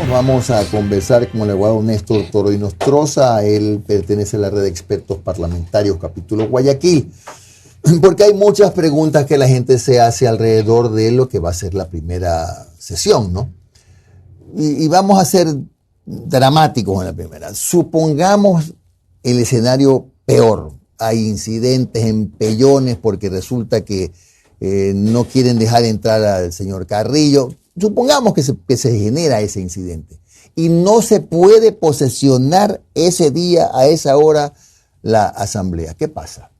Vamos a conversar con el abogado Néstor Toro y Nostroza. Él pertenece a la red de expertos parlamentarios capítulo Guayaquil, porque hay muchas preguntas que la gente se hace alrededor de lo que va a ser la primera sesión, ¿no? Y vamos a ser dramáticos en la primera. Supongamos el escenario peor. Hay incidentes, empellones, porque resulta que no quieren dejar entrar al señor Carrillo. Supongamos que se genera ese incidente y no se puede posesionar ese día, a esa hora, la asamblea. ¿Qué pasa?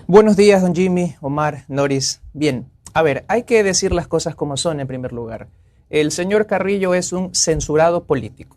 Buenos días, don Jimmy, Omar, Noris. Bien, a ver, hay que decir las cosas como son en primer lugar. El señor Carrillo es un censurado político.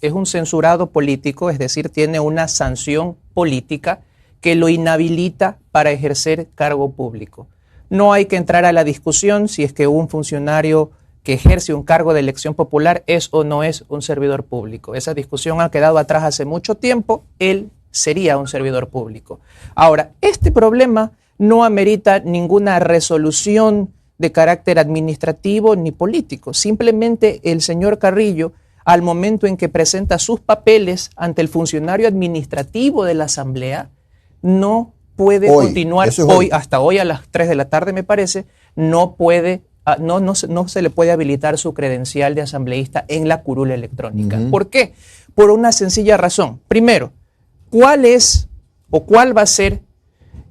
Es un censurado político, es decir, tiene una sanción política que lo inhabilita para ejercer cargo público. No hay que entrar a la discusión si es que un funcionario que ejerce un cargo de elección popular es o no es un servidor público. Esa discusión ha quedado atrás hace mucho tiempo. Él sería un servidor público. Ahora, este problema no amerita ninguna resolución de carácter administrativo ni político. Simplemente el señor Carrillo, al momento en que presenta sus papeles ante el funcionario administrativo de la Asamblea, no puede continuar hasta hoy a las 3 de la tarde, me parece, no se le puede habilitar su credencial de asambleísta en la curul electrónica. ¿Por qué? Por una sencilla razón. Primero, ¿cuál va a ser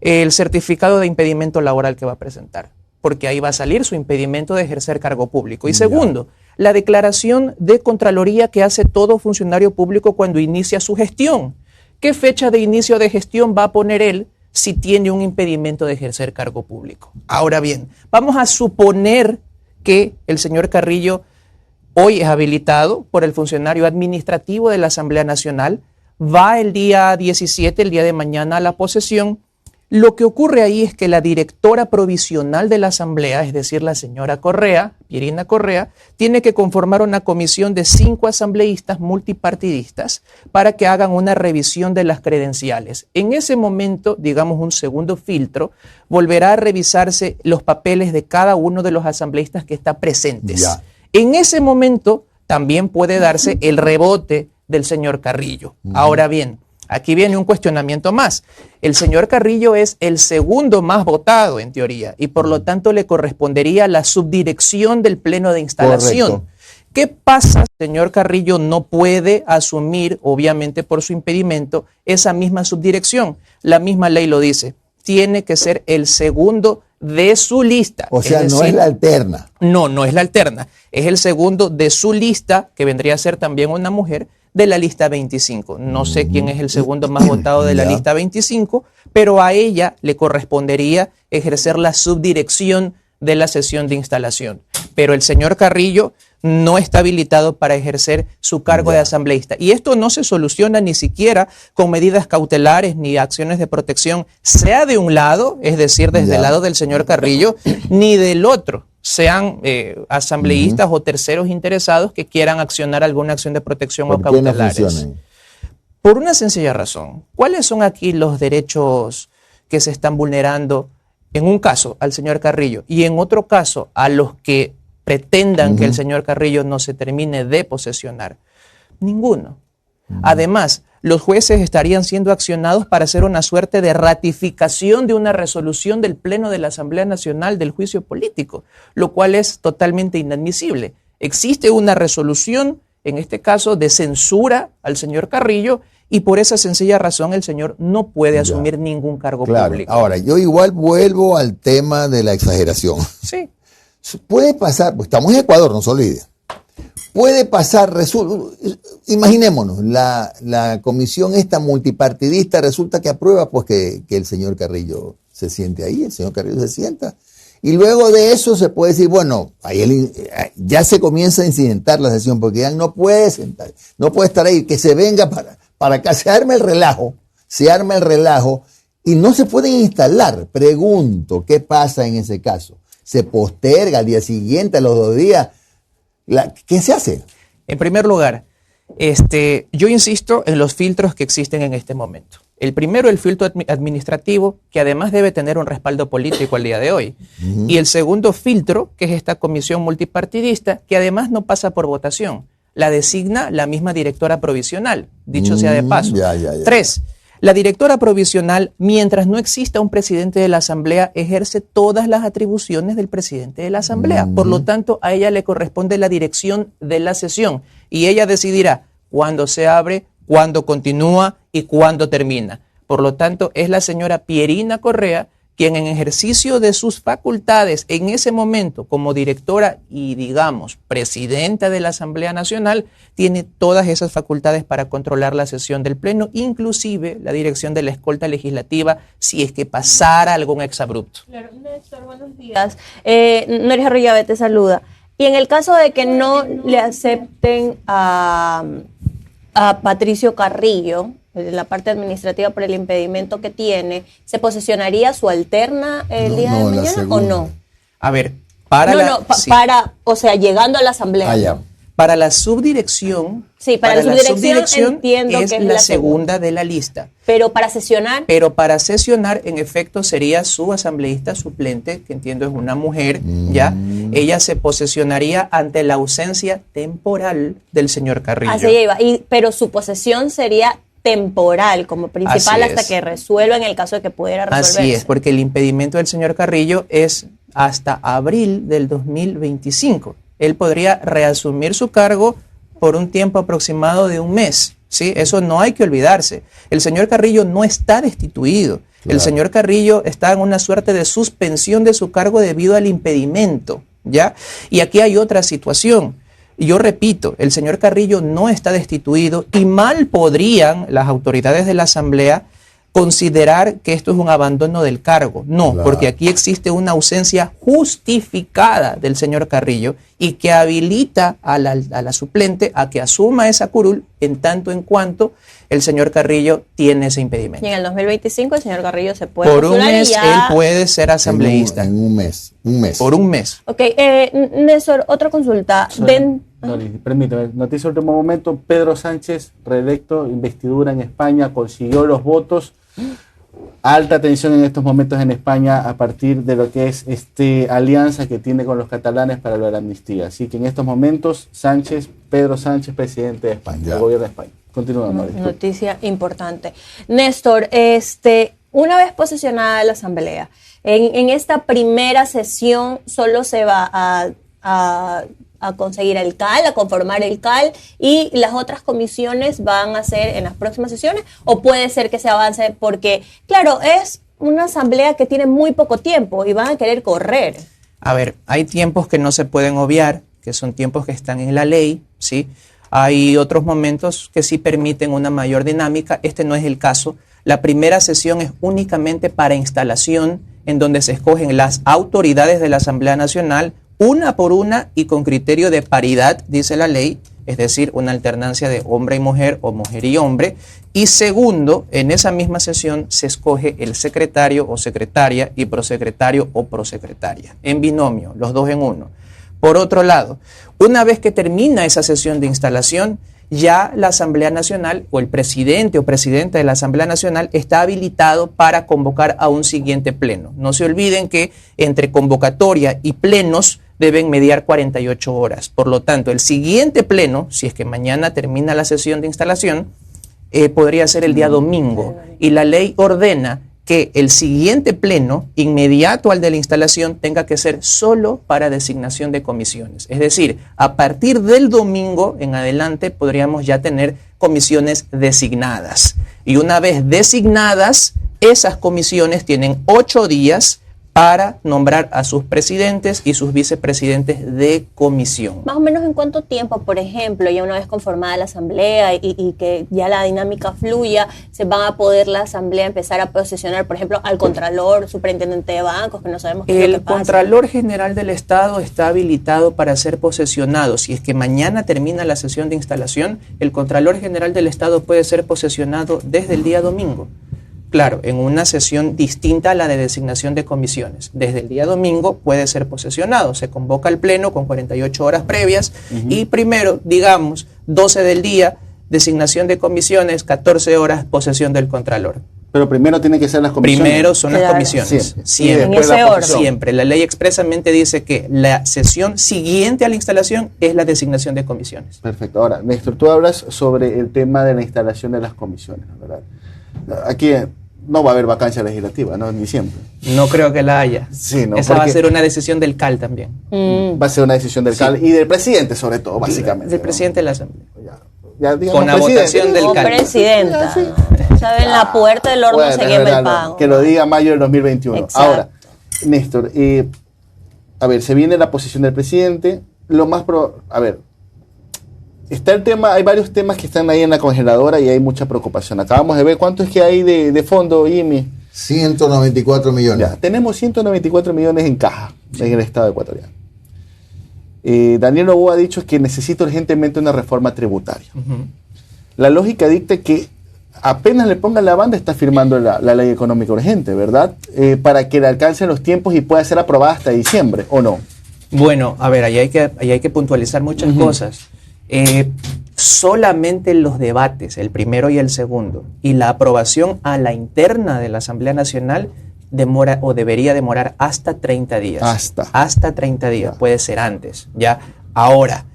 el certificado de impedimento laboral que va a presentar? Porque ahí va a salir su impedimento de ejercer cargo público. Y segundo, la declaración de Contraloría que hace todo funcionario público cuando inicia su gestión. ¿Qué fecha de inicio de gestión va a poner él si tiene un impedimento de ejercer cargo público? Ahora bien, vamos a suponer que el señor Carrillo hoy es habilitado por el funcionario administrativo de la Asamblea Nacional, va el día 17, el día de mañana, a la posesión. Lo que ocurre ahí es que la directora provisional de la Asamblea, es decir, la señora Correa, Pierina Correa, tiene que conformar una comisión de 5 asambleístas multipartidistas para que hagan una revisión de las credenciales. En ese momento, digamos un segundo filtro, volverá a revisarse los papeles de cada uno de los asambleístas que está presentes. En ese momento también puede darse el rebote del señor Carrillo. Ahora bien, aquí viene un cuestionamiento más. El señor Carrillo es el segundo más votado, en teoría, y por lo tanto le correspondería la subdirección del pleno de instalación. Correcto. ¿Qué pasa? El señor Carrillo no puede asumir, obviamente por su impedimento, esa misma subdirección. La misma ley lo dice. Tiene que ser el segundo de su lista. O sea, no es la alterna. No es la alterna. Es el segundo de su lista, que vendría a ser también una mujer, de la lista 25. No sé quién es el segundo más votado de la lista 25, pero a ella le correspondería ejercer la subdirección de la sesión de instalación. Pero el señor Carrillo no está habilitado para ejercer su cargo de asambleísta. Y esto no se soluciona ni siquiera con medidas cautelares ni acciones de protección, sea de un lado, es decir, desde el lado del señor Carrillo, ni del otro, sean asambleístas o terceros interesados que quieran accionar alguna acción de protección o cautelares. Por una sencilla razón. ¿Cuáles son aquí los derechos que se están vulnerando en un caso al señor Carrillo y en otro caso a los que pretendan que el señor Carrillo no se termine de posesionar? Ninguno. Además, los jueces estarían siendo accionados para hacer una suerte de ratificación de una resolución del Pleno de la Asamblea Nacional del juicio político, lo cual es totalmente inadmisible. Existe una resolución, en este caso, de censura al señor Carrillo, y por esa sencilla razón el señor no puede asumir ningún cargo público. Ahora, yo igual vuelvo al tema de la exageración. Sí. Puede pasar, pues estamos en Ecuador, no se olvide. Puede pasar, imaginémonos, la comisión esta multipartidista resulta que aprueba pues que el señor Carrillo se siente ahí, el señor Carrillo se sienta. Y luego de eso se puede decir, bueno, ahí ya se comienza a incidentar la sesión porque ya no puede sentar, no puede estar ahí, que se venga para acá, se arma el relajo y no se pueden instalar. Pregunto, ¿qué pasa en ese caso? ¿Se posterga al día siguiente, a los 2 días? ¿Qué se hace? En primer lugar, yo insisto en los filtros que existen en este momento. El primero, el filtro administrativo, que además debe tener un respaldo político al día de hoy. Y el segundo filtro, que es esta comisión multipartidista, que además no pasa por votación. la designa la misma directora provisional, dicho sea de paso. Ya. 3. La directora provisional, mientras no exista un presidente de la Asamblea, ejerce todas las atribuciones del presidente de la Asamblea. Por lo tanto, a ella le corresponde la dirección de la sesión y ella decidirá cuándo se abre, cuándo continúa y cuándo termina. Por lo tanto, es la señora Pierina Correa quien en ejercicio de sus facultades en ese momento como directora y, digamos, presidenta de la Asamblea Nacional, tiene todas esas facultades para controlar la sesión del Pleno, inclusive la dirección de la escolta legislativa, si es que pasara algún exabrupto. Claro, Néstor, buenos días. Noris Arroyave te saluda. Y en el caso de que no le acepten a Patricio Carrillo, en la parte administrativa por el impedimento que tiene, ¿se posicionaría su alterna el día de mañana o no? A ver, para o sea, llegando a la asamblea. Para la subdirección, sí, para la subdirección entiendo es que es la segunda de la lista. Pero para sesionar. Pero para sesionar, en efecto, sería su asambleísta suplente, que entiendo es una mujer, ¿ya? Ella se posesionaría ante la ausencia temporal del señor Carrillo. Así iba, pero su posesión sería temporal como principal hasta que resuelva en el caso de que pudiera resolverse. Así es, porque el impedimento del señor Carrillo es hasta abril del 2025. Él podría reasumir su cargo por un tiempo aproximado de un mes, ¿sí? Eso no hay que olvidarse. El señor Carrillo no está destituido. Claro. El señor Carrillo está en una suerte de suspensión de su cargo debido al impedimento, ¿ya? Y aquí hay otra situación. Yo repito, el señor Carrillo no está destituido y mal podrían las autoridades de la Asamblea considerar que esto es un abandono del cargo. No, claro, porque aquí existe una ausencia justificada del señor Carrillo y que habilita a la suplente a que asuma esa curul en tanto en cuanto el señor Carrillo tiene ese impedimento. Y en el 2025 el señor Carrillo se puede por un mes él puede ser asambleísta. En un mes. Por un mes. Ok, Néstor, otra consulta. Permítame, noticia de último momento. Pedro Sánchez, reelecto, investidura en España, consiguió los votos. Alta tensión en estos momentos en España a partir de lo que es alianza que tiene con los catalanes para lo de la amnistía. Así que en estos momentos, Pedro Sánchez, presidente de España, el gobierno de España. Continuamos. Noticia importante. Néstor, una vez posesionada la Asamblea, en esta primera sesión solo se va a conseguir el CAL, a conformar el CAL, y las otras comisiones van a ser en las próximas sesiones, o puede ser que se avance porque, claro, es una asamblea que tiene muy poco tiempo y van a querer correr. A ver, hay tiempos que no se pueden obviar, que son tiempos que están en la ley, ¿sí? Hay otros momentos que sí permiten una mayor dinámica. Este no es el caso. La primera sesión es únicamente para instalación, en donde se escogen las autoridades de la Asamblea Nacional, una por una y con criterio de paridad, dice la ley, es decir, una alternancia de hombre y mujer o mujer y hombre. Y segundo, en esa misma sesión se escoge el secretario o secretaria y prosecretario o prosecretaria, en binomio, los dos en uno. Por otro lado, una vez que termina esa sesión de instalación, ya la Asamblea Nacional o el presidente o presidenta de la Asamblea Nacional está habilitado para convocar a un siguiente pleno. No se olviden que entre convocatoria y plenos deben mediar 48 horas. Por lo tanto, el siguiente pleno, si es que mañana termina la sesión de instalación, podría ser el día domingo. Y la ley ordena que el siguiente pleno, inmediato al de la instalación, tenga que ser solo para designación de comisiones. Es decir, a partir del domingo en adelante podríamos ya tener comisiones designadas. Y una vez designadas, esas comisiones tienen 8 días para nombrar a sus presidentes y sus vicepresidentes de comisión. Más o menos en cuánto tiempo, por ejemplo, ya una vez conformada la asamblea y que ya la dinámica fluya, se van a poder la asamblea empezar a posesionar, por ejemplo, al contralor, superintendente de bancos, que no sabemos qué es lo que pasa. El Contralor General del Estado está habilitado para ser posesionado. Si es que mañana termina la sesión de instalación, el Contralor General del Estado puede ser posesionado desde el día domingo. Claro, en una sesión distinta a la de designación de comisiones. Desde el día domingo puede ser posesionado. Se convoca el pleno con 48 horas previas y primero, digamos, 12 del día, designación de comisiones, 14 horas, posesión del Contralor. Pero primero tienen que ser las comisiones. Primero son las Claro. comisiones. Siempre. En Después ese la orden. posición. Siempre. La ley expresamente dice que la sesión siguiente a la instalación es la designación de comisiones. Perfecto. Ahora, Néstor, tú hablas sobre el tema de la instalación de las comisiones, ¿verdad? Aquí no va a haber vacancia legislativa, ¿no? En diciembre. No creo que la haya. Sí, no, Esa va a porque- ser una decisión del CAL también. Va a ser una decisición del CAL y del presidente, sobre todo, básicamente. Del ¿no? presidente de la Asamblea. Ya, digamos, Con la presidente. votación del Como CAL. presidenta. Sí. ¿Saben? La puerta del horno Bueno, se es quema verdad, el pan. que lo diga mayo del 2021. Exacto. Ahora, Néstor, a ver, se viene la posición del presidente. A ver, está el tema, hay varios temas que están ahí en la congeladora y hay mucha preocupación. Acabamos de ver cuánto es que hay de fondo, Jimmy. 194 millones. Ya, tenemos 194 millones en caja en el Estado ecuatoriano. Daniel Noboa ha dicho que necesita urgentemente una reforma tributaria. La lógica dicta que apenas le pongan la banda está firmando la ley económica urgente, ¿verdad? Para que le alcancen los tiempos y pueda ser aprobada hasta diciembre, ¿o no? Bueno, a ver, ahí hay que puntualizar muchas cosas. Solamente los debates, el primero y el segundo, y la aprobación a la interna de la Asamblea Nacional demora o debería demorar hasta 30 días. Hasta 30 días, puede ser antes, ¿ya? Ahora,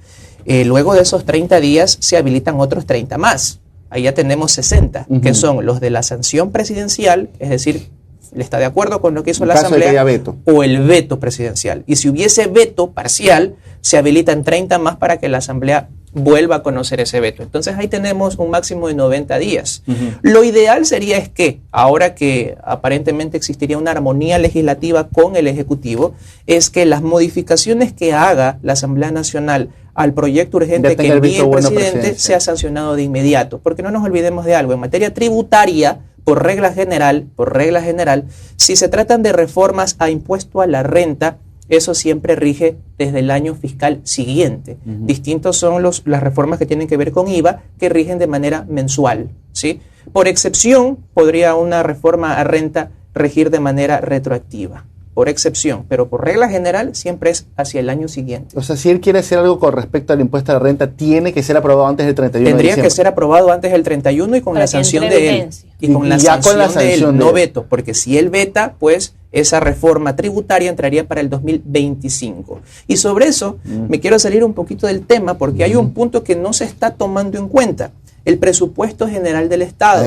luego de esos 30 días se habilitan otros 30 más. Ahí ya tenemos 60, que son los de la sanción presidencial, es decir, ¿le está de acuerdo con lo que hizo En la caso de que Asamblea? haya veto. O el veto presidencial. Y si hubiese veto parcial, se habilitan 30 más para que la Asamblea vuelva a conocer ese veto. Entonces ahí tenemos un máximo de 90 días. Lo ideal sería es que, ahora que aparentemente existiría una armonía legislativa con el Ejecutivo, es que las modificaciones que haga la Asamblea Nacional al proyecto urgente Ya que tenga el envíe visto el bueno presidente presidencial. sea sancionado de inmediato. Porque no nos olvidemos de algo, en materia tributaria, por regla general, si se tratan de reformas a impuesto a la renta, eso siempre rige desde el año fiscal siguiente. Distintos son las reformas que tienen que ver con IVA, que rigen de manera mensual, ¿sí? Por excepción, podría una reforma a renta regir de manera retroactiva, por excepción, pero por regla general siempre es hacia el año siguiente. O sea, si él quiere hacer algo con respecto al impuesto a la renta, tiene que ser aprobado antes del 31 Tendría de que diciembre. ser aprobado antes del 31 y con Para la que sanción entre en de él. vigencia. Y con la ya con la sanción de sanción él, de no él. veto, porque si él veta, pues esa reforma tributaria entraría para el 2025. Y sobre eso me quiero salir un poquito del tema porque hay un punto que no se está tomando en cuenta. El presupuesto general del Estado,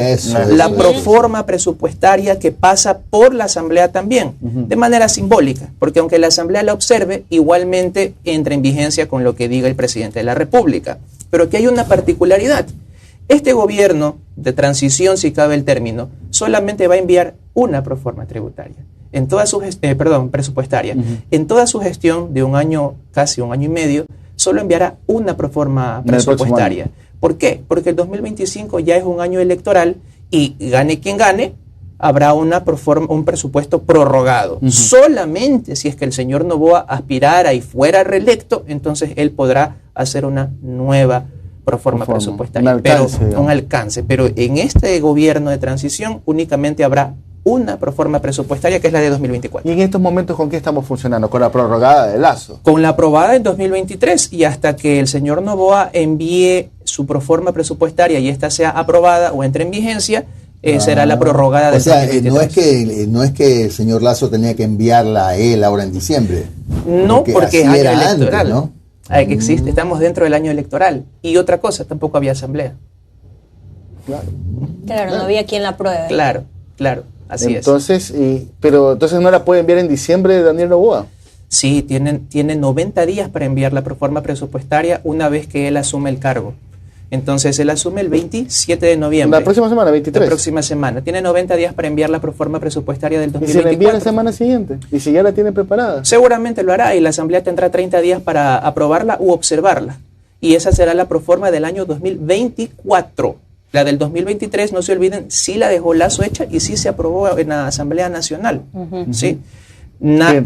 la proforma presupuestaria que pasa por la Asamblea también, de manera simbólica, porque aunque la Asamblea la observe, igualmente entra en vigencia con lo que diga el presidente de la República. Pero aquí hay una particularidad. Este gobierno de transición, si cabe el término, solamente va a enviar una proforma tributaria, en toda su presupuestaria. En toda su gestión de un año, casi un año y medio, solo enviará una proforma presupuestaria. ¿Por qué? Porque el 2025 ya es un año electoral y gane quien gane, habrá un presupuesto prorrogado. Solamente si es que el señor Noboa aspirara y fuera reelecto, entonces él podrá hacer una nueva proforma presupuestaria. Un alcance. Pero en este gobierno de transición únicamente habrá una proforma presupuestaria que es la de 2024. ¿Y en estos momentos con qué estamos funcionando? ¿Con la prorrogada de Lazo? Con la aprobada en 2023 y hasta que el señor Noboa envíe su proforma presupuestaria y esta sea aprobada o entre en vigencia, será la prorrogada del 2023. No es que el señor Lazo tenía que enviarla a él ahora en diciembre. No, porque es así año era electoral. antes, ¿no? Estamos dentro del año electoral. Y otra cosa, tampoco había asamblea. Claro, no había quien la pruebe. Claro, así entonces, pero entonces no la puede enviar en diciembre Daniel Noboa. Sí, tiene 90 días para enviar la proforma presupuestaria una vez que él asume el cargo. Entonces él asume el 27 de noviembre. La próxima semana, 23. La próxima semana. Tiene 90 días para enviar la proforma presupuestaria del 2024. ¿Y si la envía la semana siguiente? ¿Y si ya la tiene preparada? Seguramente lo hará y la Asamblea tendrá 30 días para aprobarla u observarla. Y esa será la proforma del año 2024. La del 2023, no se olviden, sí la dejó Lazo hecha y sí se aprobó en la Asamblea Nacional. ¿Sí?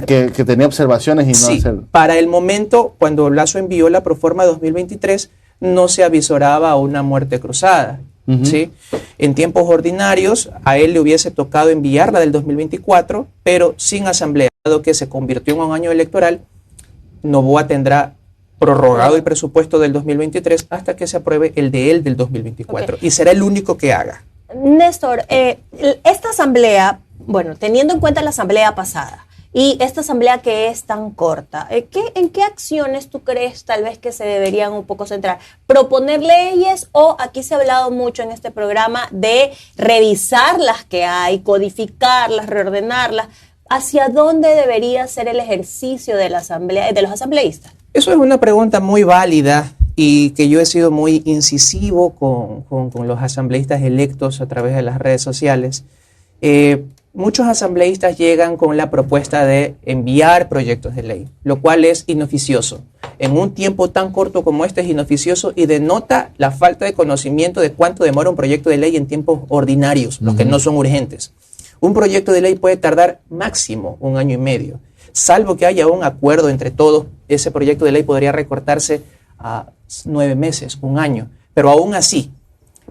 Que tenía observaciones y no sí, hacerlo. Para el momento, cuando Lazo envió la proforma 2023, no se avisoraba a una muerte cruzada. ¿Sí? En tiempos ordinarios, a él le hubiese tocado enviar la del 2024, pero sin asamblea. Dado que se convirtió en un año electoral, Noboa tendrá prorrogado el presupuesto del 2023 hasta que se apruebe el de él del 2024. Y será el único que haga. Néstor, esta asamblea, bueno, teniendo en cuenta la asamblea pasada y esta asamblea que es tan corta, ¿en qué acciones tú crees tal vez que se deberían un poco centrar? ¿Proponer leyes o aquí se ha hablado mucho en este programa de revisar las que hay, codificarlas, reordenarlas? ¿Hacia dónde debería ser el ejercicio de la asamblea, de los asambleístas? Eso es una pregunta muy válida y que yo he sido muy incisivo con los asambleístas electos a través de las redes sociales. Muchos asambleístas llegan con la propuesta de enviar proyectos de ley, lo cual es inoficioso. En un tiempo tan corto como este es inoficioso y denota la falta de conocimiento de cuánto demora un proyecto de ley en tiempos ordinarios, los que no son urgentes. Un proyecto de ley puede tardar máximo 1 año y medio. Salvo que haya un acuerdo entre todos, ese proyecto de ley podría recortarse a 9 meses, 1 año. Pero aún así,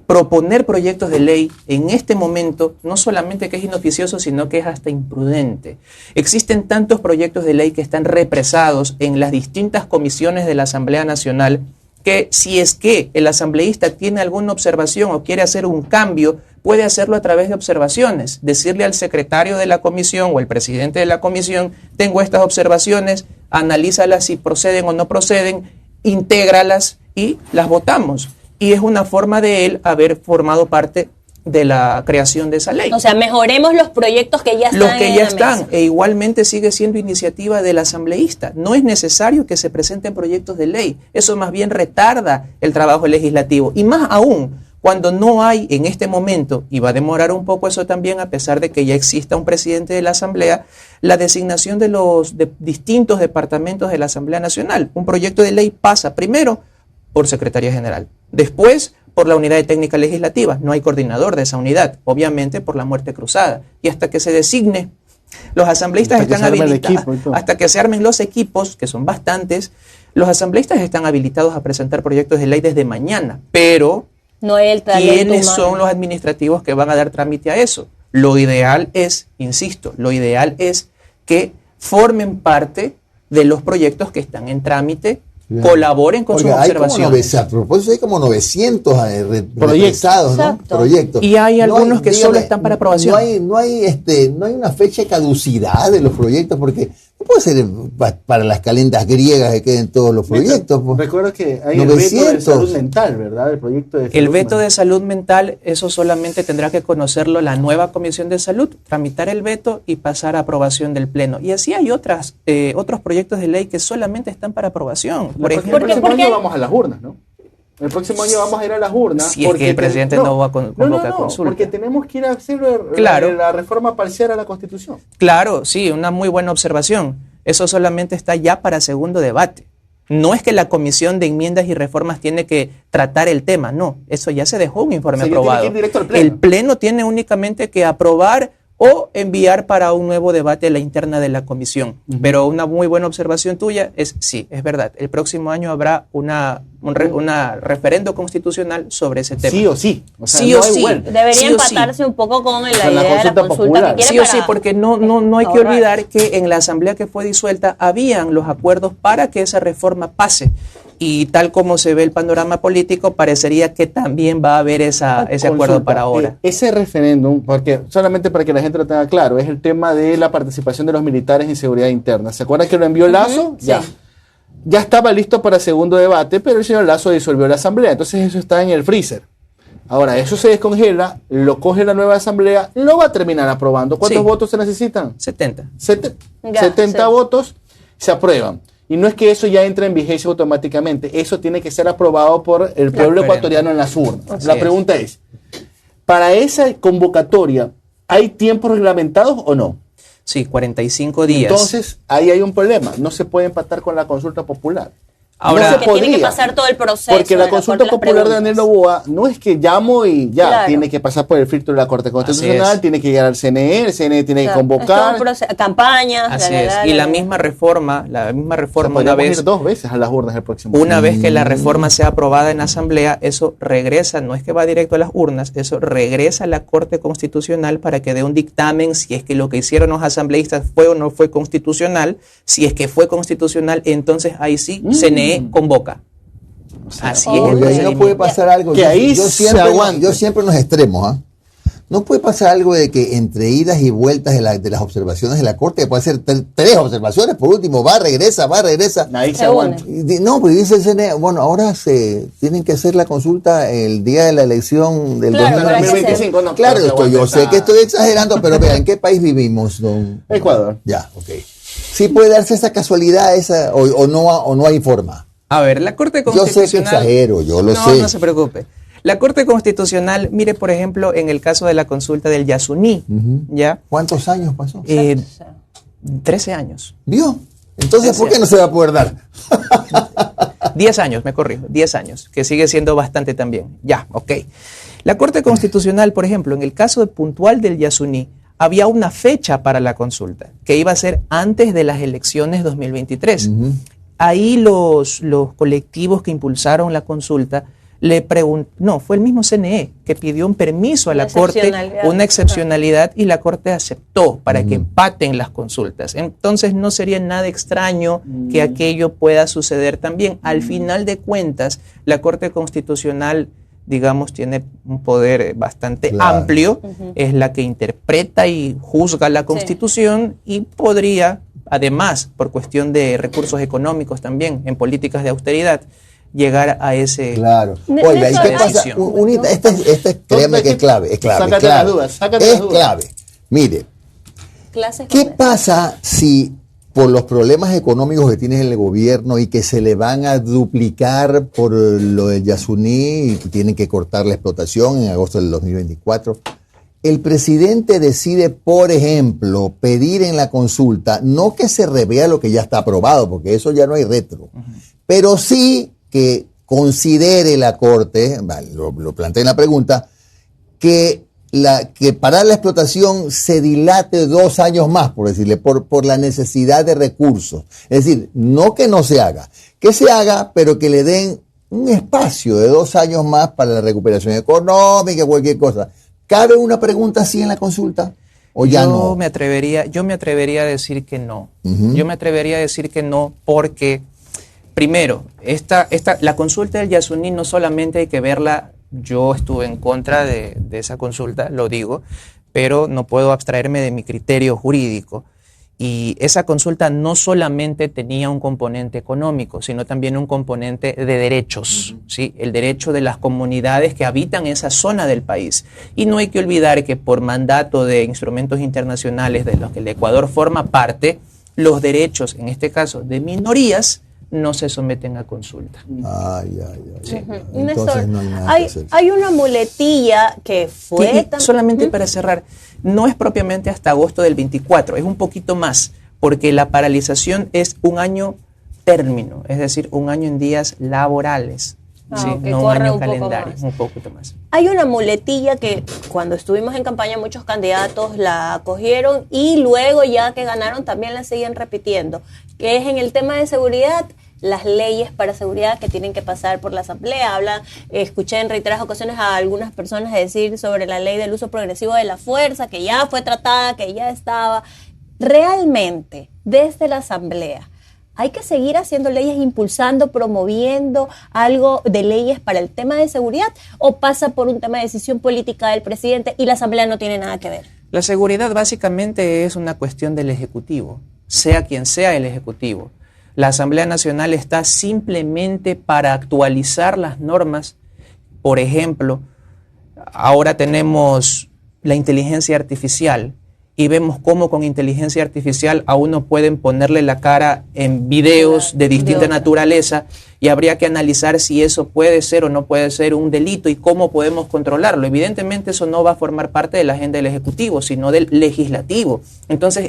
proponer proyectos de ley en este momento no solamente que es inoficioso, sino que es hasta imprudente. Existen tantos proyectos de ley que están represados en las distintas comisiones de la Asamblea Nacional que si es que el asambleísta tiene alguna observación o quiere hacer un cambio, puede hacerlo a través de observaciones, decirle al secretario de la comisión o al presidente de la comisión, tengo estas observaciones, analízalas si proceden o no proceden, intégralas y las votamos. Y es una forma de él haber formado parte de la creación de esa ley. O sea, mejoremos los proyectos que ya están. Los que ya están, e igualmente sigue siendo iniciativa del asambleísta. No es necesario que se presenten proyectos de ley. Eso más bien retarda el trabajo legislativo. Y más aún, cuando no hay en este momento, y va a demorar un poco eso también, a pesar de que ya exista un presidente de la Asamblea, la designación de los distintos departamentos de la Asamblea Nacional. Un proyecto de ley pasa primero por Secretaría General, después por la unidad de técnica legislativa, no hay coordinador de esa unidad, obviamente por la muerte cruzada, y hasta que se designe, los asambleístas están habilitados, hasta que se armen los equipos, que son bastantes, los asambleístas están habilitados a presentar proyectos de ley desde mañana, pero no el ¿quiénes son los administrativos que van a dar trámite a eso? Lo ideal es, insisto, lo ideal es que formen parte de los proyectos que están en trámite, colaboren con sus observaciones. A propósito, hay como 900 proyectos, ¿no? Proyectos. Y hay algunos que solo están para aprobación. No hay una fecha de caducidad de los proyectos, porque no puede ser para las calendas griegas que queden todos los proyectos. Recuerdo que hay 900. El veto de salud mental, ¿verdad? El veto de salud mental, eso solamente tendrá que conocerlo la nueva Comisión de Salud, tramitar el veto y pasar a aprobación del Pleno. Y así hay otros proyectos de ley que solamente están para aprobación. Por ejemplo, el próximo año vamos a las urnas, ¿no? El próximo año vamos a ir a las urnas. Si es que el presidente no va a convocar consulta. Porque tenemos que ir a hacer la reforma parcial a la Constitución. Claro, sí, una muy buena observación. Eso solamente está ya para segundo debate. No es que la Comisión de Enmiendas y Reformas tiene que tratar el tema, no. Eso ya se dejó un informe aprobado. Tiene que ir directo al Pleno. El Pleno tiene únicamente que aprobar o enviar para un nuevo debate a la interna de la comisión. Pero una muy buena observación tuya es, sí, es verdad, el próximo año habrá un referendo constitucional sobre ese tema. Sí o sí. O sea, sí no o sí. Debería empatarse un poco con la idea de la consulta popular. que quiere Sí o sí, porque no hay que olvidar que en la asamblea que fue disuelta habían los acuerdos para que esa reforma pase. Y tal como se ve el panorama político, parecería que también va a haber ese acuerdo para ahora. Ese referéndum, porque solamente para que la gente lo tenga claro, es el tema de la participación de los militares en seguridad interna. ¿Se acuerdan que lo envió Lasso? Sí. Ya estaba listo para segundo debate, pero el señor Lasso disolvió la asamblea. Entonces eso está en el freezer. Ahora, eso se descongela, lo coge la nueva asamblea, lo va a terminar aprobando. ¿Cuántos votos se necesitan? 70. 70 votos se aprueban. Y no es que eso ya entre en vigencia automáticamente, eso tiene que ser aprobado por el pueblo ecuatoriano en las urnas. La pregunta es, ¿para esa convocatoria hay tiempos reglamentados o no? Sí, 45 días. Entonces, ahí hay un problema, no se puede empatar con la consulta popular. Ahora, no tiene que pasar todo el proceso. Porque la consulta popular de Daniel Noboa no es que llamo y ya, claro. Tiene que pasar por el filtro de la Corte Constitucional, tiene que llegar al CNE, el CNE tiene que convocar. Campañas. Así es. Y la misma reforma, una vez ir 2 veces a las urnas el próximo año. Una vez que la reforma sea aprobada en la Asamblea, eso regresa, no es que va directo a las urnas, eso regresa a la Corte Constitucional para que dé un dictamen si es que lo que hicieron los asambleístas fue o no fue constitucional. Si es que fue constitucional, entonces ahí sí CNE convoca. O sea, así es. Ahí no puede pasar algo. Que ahí yo siempre en los extremos. ¿No puede pasar algo de que entre idas y vueltas de las observaciones de la Corte, puede ser tres observaciones, por último, regresa? Ahí se Se aguanta. No, pues dice el CNE, bueno, ahora se tienen que hacer la consulta el día de la elección del Claro, para que 2025, no. Claro, yo sé que estoy exagerando. exagerando, pero vea, ¿en qué país vivimos, don? Ecuador. Ya, ok. ¿Sí puede darse esa casualidad o no hay forma? A ver, la Corte Yo sé que Constitucional... exagero, yo lo no, sé. No se preocupe. La Corte Constitucional, mire, por ejemplo, en el caso de la consulta del Yasuní, ¿ya? ¿Cuántos años pasó? 13 años. ¿Vio? Entonces, ¿por qué no se va a poder dar? 10 años, me corrijo, 10 años, que sigue siendo bastante también. Ya, ok. La Corte Constitucional, por ejemplo, en el caso puntual del Yasuní, había una fecha para la consulta, que iba a ser antes de las elecciones 2023. Ahí los colectivos que impulsaron la consulta le preguntaron, no, fue el mismo CNE que pidió un permiso a la Corte, una excepcionalidad, y la Corte aceptó para que empaten las consultas. Entonces no sería nada extraño que aquello pueda suceder también. Al final de cuentas, la Corte Constitucional, digamos, tiene un poder bastante amplio, es la que interpreta y juzga la Constitución y podría, además, por cuestión de recursos económicos también, en políticas de austeridad, llegar a ese... Claro. Oiga, ¿y qué pasa? Créeme que es clave, Sácate las dudas, es clave. Mire, ¿qué pasa si por los problemas económicos que tiene el gobierno y que se le van a duplicar por lo del Yasuní y que tienen que cortar la explotación en agosto del 2024, el presidente decide, por ejemplo, pedir en la consulta, no que se revea lo que ya está aprobado, porque eso ya no hay retro, pero sí que considere la Corte, lo planteé en la pregunta, que parar la explotación se dilate 2 años más, por decirle, por la necesidad de recursos. Es decir, no que no se haga, que se haga, pero que le den un espacio de 2 años más para la recuperación económica, cualquier cosa. ¿Cabe una pregunta así en la consulta? ¿O ya no? Yo me atrevería a decir que no. Yo me atrevería a decir que no porque, primero, la consulta del Yasuní no solamente hay que verla, yo estuve en contra de esa consulta, lo digo, pero no puedo abstraerme de mi criterio jurídico. Y esa consulta no solamente tenía un componente económico, sino también un componente de derechos, ¿sí? El derecho de las comunidades que habitan esa zona del país. Y no hay que olvidar que por mandato de instrumentos internacionales de los que el Ecuador forma parte, los derechos, en este caso de minorías, no se someten a consulta. Sí. Néstor, no hay nada que hacer. hay una muletilla que fue... Solamente para cerrar, no es propiamente hasta agosto del 24, es un poquito más, porque la paralización es 1 año término, es decir, 1 año en días laborales. Sí, no un año calendario, un poquito más. Hay una muletilla que cuando estuvimos en campaña muchos candidatos la cogieron y luego ya que ganaron también la siguen repitiendo, que es en el tema de seguridad, las leyes para seguridad que tienen que pasar por la Asamblea. Escuché en reiteradas ocasiones a algunas personas decir sobre la ley del uso progresivo de la fuerza, que ya fue tratada, que ya estaba. Realmente, desde la Asamblea, ¿hay que seguir haciendo leyes, impulsando, promoviendo algo de leyes para el tema de seguridad? ¿O pasa por un tema de decisión política del presidente y la Asamblea no tiene nada que ver? La seguridad básicamente es una cuestión del Ejecutivo, sea quien sea el Ejecutivo. La Asamblea Nacional está simplemente para actualizar las normas. Por ejemplo, ahora tenemos la inteligencia artificial y vemos cómo con inteligencia artificial a uno pueden ponerle la cara en videos de distinta naturaleza y habría que analizar si eso puede ser o no puede ser un delito y cómo podemos controlarlo. Evidentemente eso no va a formar parte de la agenda del Ejecutivo, sino del Legislativo. Entonces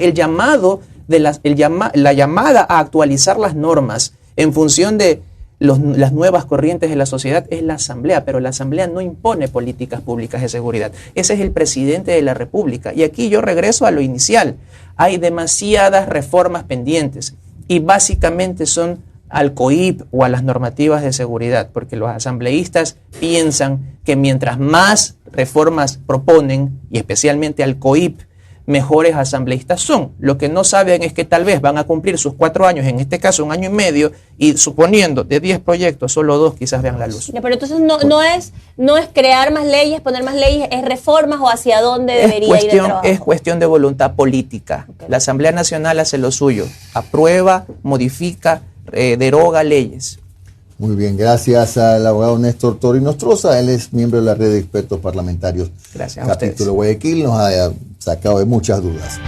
la llamada a actualizar las normas en función de las nuevas corrientes de la sociedad es la Asamblea, pero la Asamblea no impone políticas públicas de seguridad. Ese es el presidente de la República. Y aquí yo regreso a lo inicial. Hay demasiadas reformas pendientes y básicamente son al COIP o a las normativas de seguridad, porque los asambleístas piensan que mientras más reformas proponen, y especialmente al COIP, mejores asambleístas son. Lo que no saben es que tal vez van a cumplir sus 4 años, en este caso 1 año y medio, y suponiendo de 10 proyectos, solo 2 quizás vean la luz. Ya, pero entonces no es crear más leyes, poner más leyes, es reformas o hacia dónde debería ir el trabajo. Es cuestión de voluntad política. Okay. La Asamblea Nacional hace lo suyo, aprueba, modifica, deroga leyes. Muy bien, gracias al abogado Néstor Toro Inostroza. Él es miembro de la red de expertos parlamentarios. Gracias a ustedes. Capítulo Guayaquil nos ha sacado de muchas dudas.